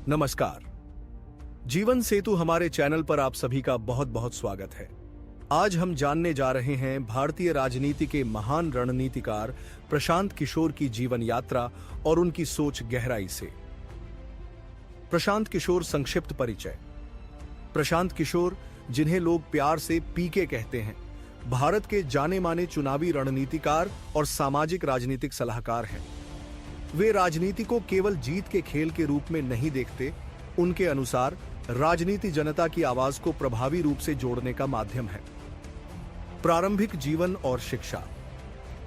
नमस्कार। जीवन सेतु हमारे चैनल पर आप सभी का बहुत बहुत स्वागत है। आज हम जानने जा रहे हैं भारतीय राजनीति के महान रणनीतिकार प्रशांत किशोर की जीवन यात्रा और उनकी सोच गहराई से। प्रशांत किशोर संक्षिप्त परिचय। प्रशांत किशोर, जिन्हें लोग प्यार से पीके कहते हैं, भारत के जाने माने चुनावी रणनीतिकार और सामाजिक राजनीतिक सलाहकार हैं। वे राजनीति को केवल जीत के खेल के रूप में नहीं देखते। उनके अनुसार राजनीति जनता की आवाज को प्रभावी रूप से जोड़ने का माध्यम है। प्रारंभिक जीवन और शिक्षा।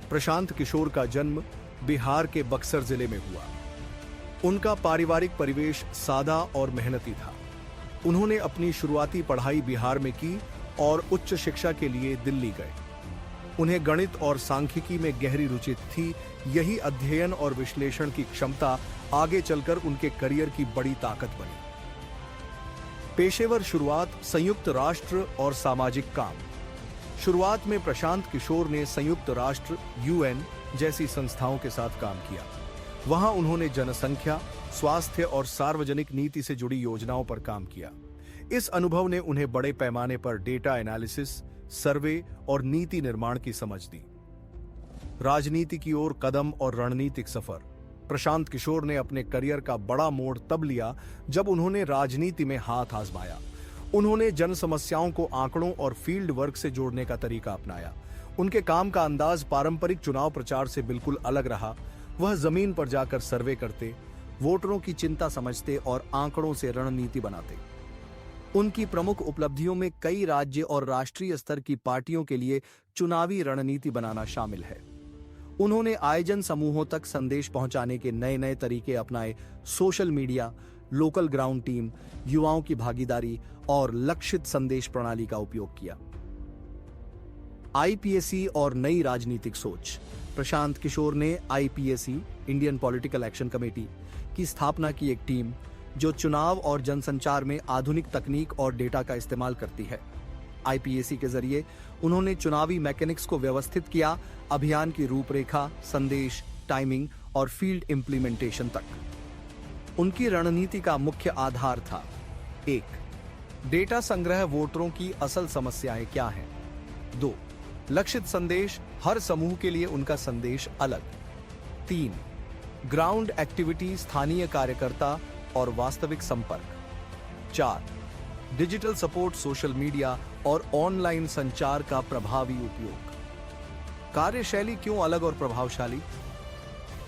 प्रशांत किशोर का जन्म बिहार के बक्सर जिले में हुआ। उनका पारिवारिक परिवेश सादा और मेहनती था। उन्होंने अपनी शुरुआती पढ़ाई बिहार में की और उच्च शिक्षा के लिए दिल्ली गए। उन्हें गणित और सांख्यिकी में गहरी रुचि थी। यही अध्ययन और विश्लेषण की क्षमता आगे चलकर उनके करियर की बड़ी ताकत बनी। पेशेवर शुरुआत, संयुक्त राष्ट्र और सामाजिक काम। शुरुआत में प्रशांत किशोर ने संयुक्त राष्ट्र (UN) जैसी संस्थाओं के साथ काम किया। वहां उन्होंने जनसंख्या, स्वास्थ्य और सार्वजनिक नीति से जुड़ी योजनाओं पर काम किया। इस अनुभव ने उन्हें बड़े पैमाने पर डेटा एनालिसिस, सर्वे और नीति निर्माण की समझ दी। राजनीति की ओर कदम और रणनीतिक सफर। प्रशांत किशोर ने अपने करियर का बड़ा मोड़ तब लिया जब उन्होंने राजनीति में हाथ आजमाया। उन्होंने जन समस्याओं को आंकड़ों और फील्ड वर्क से जोड़ने का तरीका अपनाया। उनके काम का अंदाज पारंपरिक चुनाव प्रचार से बिल्कुल अलग रहा। वह जमीन पर जाकर सर्वे करते, वोटरों की चिंता समझते और आंकड़ों से रणनीति बनाते। उनकी प्रमुख उपलब्धियों में कई राज्य और राष्ट्रीय स्तर की पार्टियों के लिए चुनावी रणनीति बनाना शामिल है। उन्होंने आयोजन समूहों तक संदेश पहुंचाने के नए नए तरीके अपनाए। Social media, local ground team, युवाओं की भागीदारी और लक्षित संदेश प्रणाली का उपयोग किया। IPSC और नई राजनीतिक सोच। प्रशांत किशोर ने IPSC (Indian political action committee) की स्थापना की, एक टीम जो चुनाव और जनसंचार में आधुनिक तकनीक और डेटा का इस्तेमाल करती है। IPSC के जरिए उन्होंने चुनावी मैकेनिक्स को व्यवस्थित किया, अभियान की रूपरेखा, संदेश, टाइमिंग और फील्ड इंप्लीमेंटेशन तक। उनकी रणनीति का मुख्य आधार था: 1. डेटा संग्रह, वोटरों की असल समस्याएं क्या हैं। 2. लक्षित संदेश, हर समूह के लिए उनका संदेश अलग। 3. ग्राउंड एक्टिविटी, स्थानीय कार्यकर्ता और वास्तविक संपर्क। 4. डिजिटल सपोर्ट, सोशल मीडिया और ऑनलाइन संचार का प्रभावी उपयोग। कार्यशैली क्यों अलग और प्रभावशाली?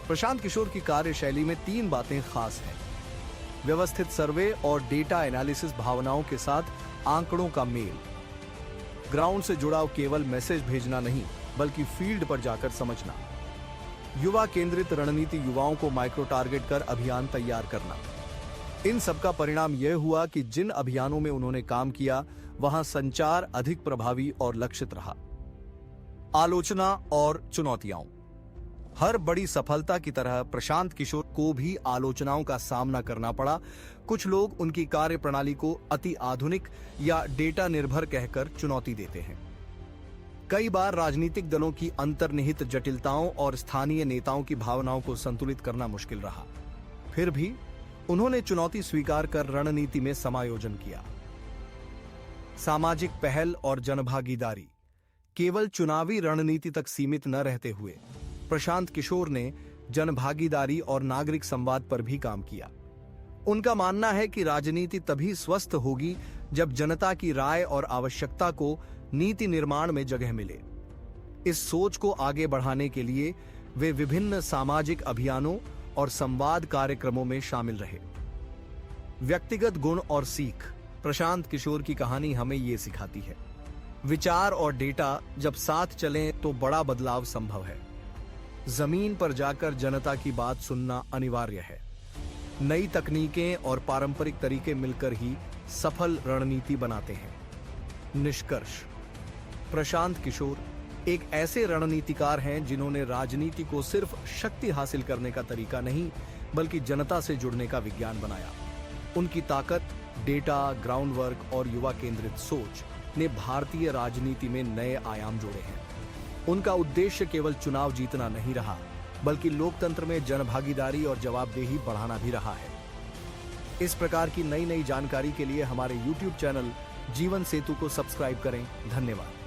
प्रशांत किशोर की कार्यशैली में 3 बातें खास हैं: व्यवस्थित सर्वे और डेटा एनालिसिस, भावनाओं के साथ आंकड़ों का मेल, ग्राउंड से जुड़ाव, केवल मैसेज भेजना नहीं बल्कि फील्ड पर जाकर समझना, युवा केंद्रित रणनीति, युवाओं को माइक्रो टारगेट कर अभियान तैयार करना। इन सबका परिणाम यह हुआ कि जिन अभियानों में उन्होंने काम किया वहां संचार अधिक प्रभावी और लक्षित रहा। आलोचना और चुनौतियां। हर बड़ी सफलता की तरह प्रशांत किशोर को भी आलोचनाओं का सामना करना पड़ा। कुछ लोग उनकी कार्यप्रणाली को अति आधुनिक या डेटा निर्भर कहकर चुनौती देते हैं। कई बार राजनीतिक दलों की अंतर्निहित जटिलताओं और स्थानीय नेताओं की भावनाओं को संतुलित करना मुश्किल रहा। फिर भी उन्होंने चुनौती स्वीकार कर रणनीति में समायोजन किया। सामाजिक पहल और जनभागीदारी। केवल चुनावी रणनीति तक सीमित न रहते हुए प्रशांत किशोर ने जनभागीदारी और नागरिक संवाद पर भी काम किया। उनका मानना है कि राजनीति तभी स्वस्थ होगी जब जनता की राय और आवश्यकता को नीति निर्माण में जगह मिले। इस सोच को आगे बढ़ाने के लिए वे विभिन्न सामाजिक अभियानों और संवाद कार्यक्रमों में शामिल रहे। व्यक्तिगत गुण और सीख। प्रशांत किशोर की कहानी हमें ये सिखाती है: विचार और डेटा जब साथ चलें तो बड़ा बदलाव संभव है। जमीन पर जाकर जनता की बात सुनना अनिवार्य है। नई तकनीकें और पारंपरिक तरीके मिलकर ही सफल रणनीति बनाते हैं। निष्कर्ष: प्रशांत किशोर एक ऐसे रणनीतिकार हैं जिन्होंने राजनीति को सिर्फ शक्ति हासिल करने का तरीका नहीं बल्कि जनता से जुड़ने का विज्ञान बनाया। उनकी ताकत, डेटा, ग्राउंड वर्क और युवा केंद्रित सोच ने भारतीय राजनीति में नए आयाम जोड़े हैं। उनका उद्देश्य केवल चुनाव जीतना नहीं रहा बल्कि लोकतंत्र में जनभागीदारी और जवाबदेही बढ़ाना भी रहा है। इस प्रकार की नई नई जानकारी के लिए हमारे YouTube चैनल जीवन सेतु को सब्सक्राइब करें। धन्यवाद।